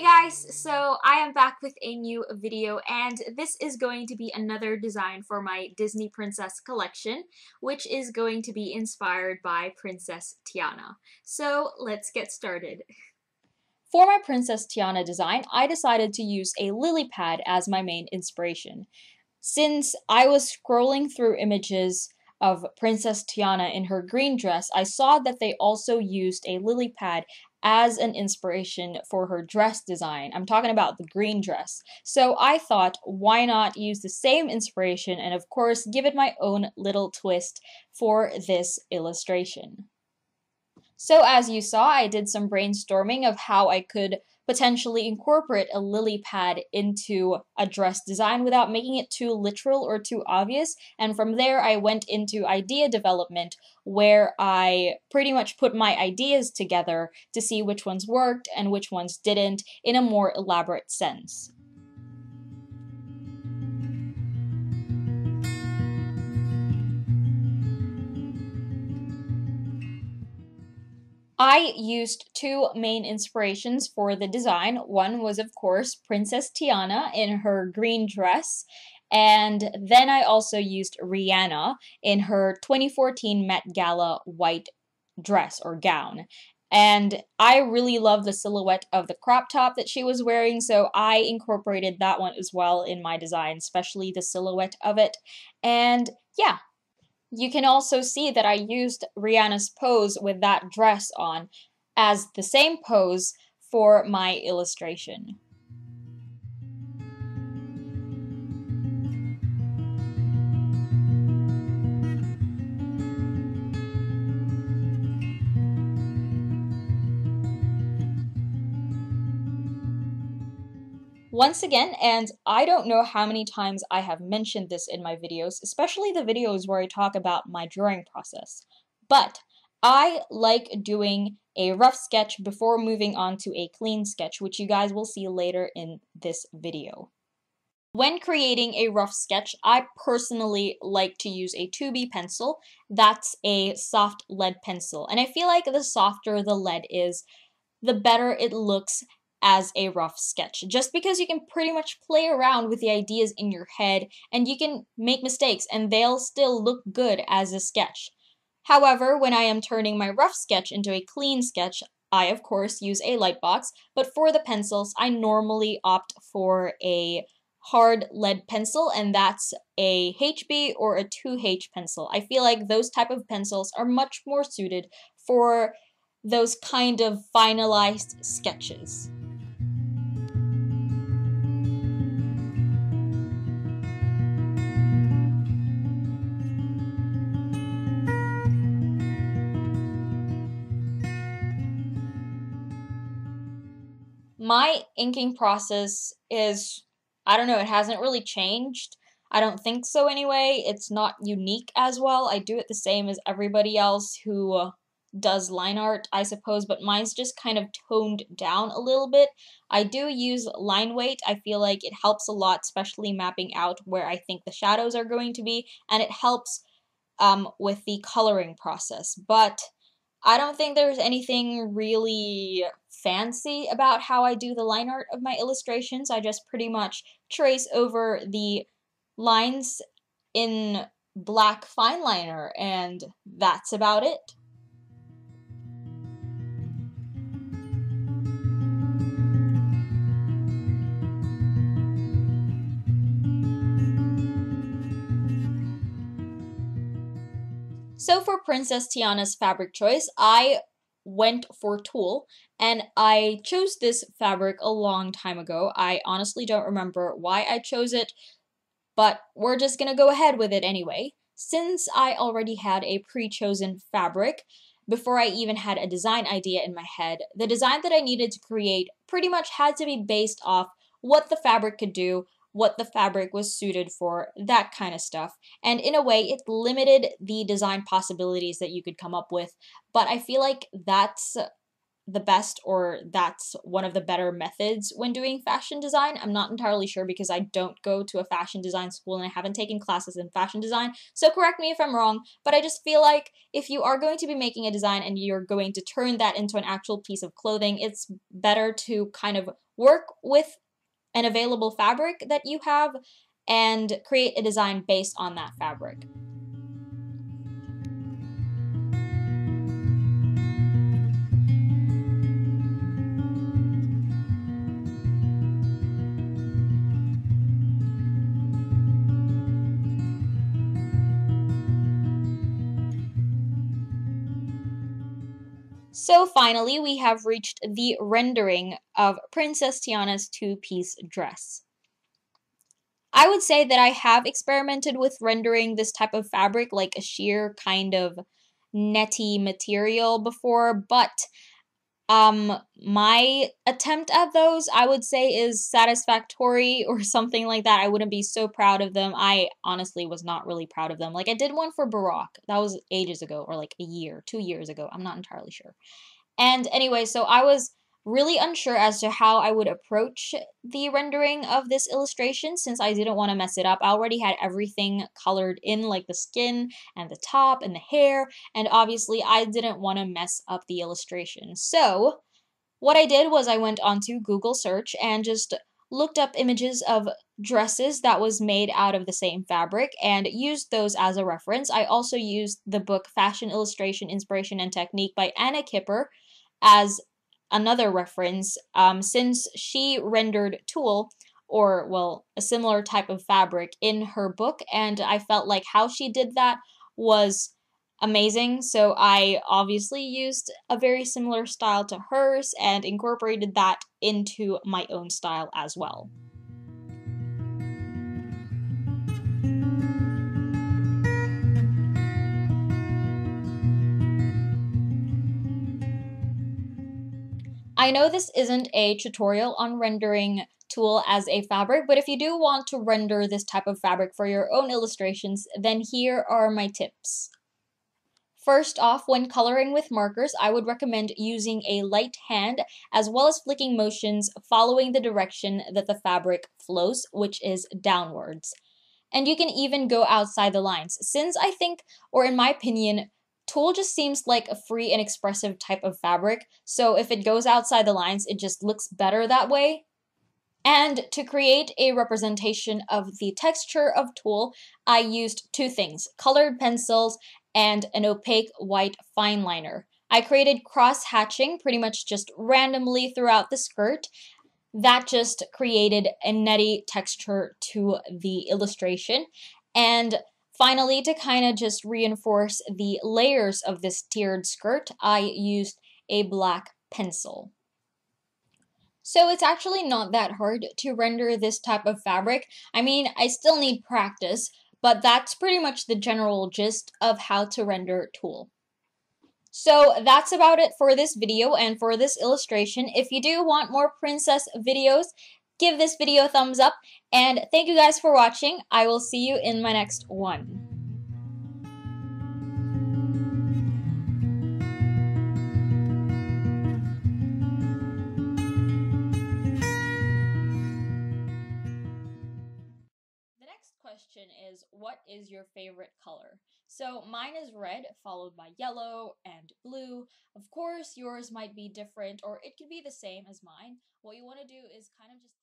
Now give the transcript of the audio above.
Hey guys, so I am back with a new video, and this is going to be another design for my Disney Princess collection, which is going to be inspired by Princess Tiana. So let's get started. For my Princess Tiana design, I decided to use a lily pad as my main inspiration. Since I was scrolling through images of Princess Tiana in her green dress, I saw that they also used a lily pad as an inspiration for her dress design. I'm talking about the green dress. So I thought, why not use the same inspiration and of course give it my own little twist for this illustration. So as you saw, I did some brainstorming of how I could potentially incorporate a lily pad into a dress design without making it too literal or too obvious, and from there I went into idea development where I pretty much put my ideas together to see which ones worked and which ones didn't in a more elaborate sense. I used two main inspirations for the design. One was, of course, Princess Tiana in her green dress, and then I also used Rihanna in her 2014 Met Gala white dress or gown. And I really love the silhouette of the crop top that she was wearing, so I incorporated that one as well in my design, especially the silhouette of it. And yeah. You can also see that I used Rihanna's pose with that dress on as the same pose for my illustration. Once again, and I don't know how many times I have mentioned this in my videos, especially the videos where I talk about my drawing process, but I like doing a rough sketch before moving on to a clean sketch, which you guys will see later in this video. When creating a rough sketch, I personally like to use a 2B pencil. That's a soft lead pencil, and I feel like the softer the lead is, the better it looks as a rough sketch, just because you can pretty much play around with the ideas in your head and you can make mistakes and they'll still look good as a sketch. However, when I am turning my rough sketch into a clean sketch, I of course use a light box, but for the pencils I normally opt for a hard lead pencil, and that's a HB or a 2H pencil. I feel like those type of pencils are much more suited for those kind of finalized sketches. My inking process is, I don't know, it hasn't really changed. I don't think so anyway. It's not unique as well. I do it the same as everybody else who does line art, I suppose, but mine's just kind of toned down a little bit. I do use line weight. I feel like it helps a lot, especially mapping out where I think the shadows are going to be, and it helps with the coloring process. But I don't think there's anything really fancy about how I do the line art of my illustrations. I just pretty much trace over the lines in black fineliner, and that's about it. So for Princess Tiana's fabric choice, I went for tulle, and I chose this fabric a long time ago. I honestly don't remember why I chose it, but we're just gonna go ahead with it anyway. Since I already had a pre-chosen fabric, before I even had a design idea in my head, the design that I needed to create pretty much had to be based off what the fabric could do, what the fabric was suited for, that kind of stuff. And in a way, it limited the design possibilities that you could come up with, but I feel like that's the best, or that's one of the better methods when doing fashion design. I'm not entirely sure because I don't go to a fashion design school and I haven't taken classes in fashion design, so correct me if I'm wrong, but I just feel like if you are going to be making a design and you're going to turn that into an actual piece of clothing, it's better to kind of work with an available fabric that you have and create a design based on that fabric. So finally, we have reached the rendering of Princess Tiana's two-piece dress. I would say that I have experimented with rendering this type of fabric, like a sheer kind of netty material before, but my attempt at those, I would say, is satisfactory or something like that. I wouldn't be so proud of them. I honestly was not really proud of them. Like, I did one for Baroque. That was ages ago, or like a year, 2 years ago. I'm not entirely sure. And anyway, so I was really unsure as to how I would approach the rendering of this illustration since I didn't want to mess it up. I already had everything colored in, like the skin and the top and the hair, and obviously I didn't want to mess up the illustration. So what I did was I went onto Google search and just looked up images of dresses that was made out of the same fabric and used those as a reference. I also used the book Fashion Illustration, Inspiration, and Technique by Anna Kipper as another reference, since she rendered tulle, or, well, a similar type of fabric in her book, and I felt like how she did that was amazing, so I obviously used a very similar style to hers and incorporated that into my own style as well. I know this isn't a tutorial on rendering tulle as a fabric, but if you do want to render this type of fabric for your own illustrations, then here are my tips. First off, when coloring with markers, I would recommend using a light hand as well as flicking motions following the direction that the fabric flows, which is downwards. And you can even go outside the lines, since I think, or in my opinion, tulle just seems like a free and expressive type of fabric, so if it goes outside the lines, it just looks better that way. And to create a representation of the texture of tulle, I used two things: colored pencils and an opaque white fineliner. I created cross-hatching pretty much just randomly throughout the skirt. That just created a netty texture to the illustration. And finally, to kind of just reinforce the layers of this tiered skirt, I used a black pencil. So it's actually not that hard to render this type of fabric. I mean, I still need practice, but that's pretty much the general gist of how to render tulle. So that's about it for this video and for this illustration. If you do want more princess videos, give this video a thumbs up, and thank you guys for watching. I will see you in my next one. The next question is, what is your favorite color? So mine is red, followed by yellow and blue. Of course, yours might be different, or it could be the same as mine. What you want to do is kind of just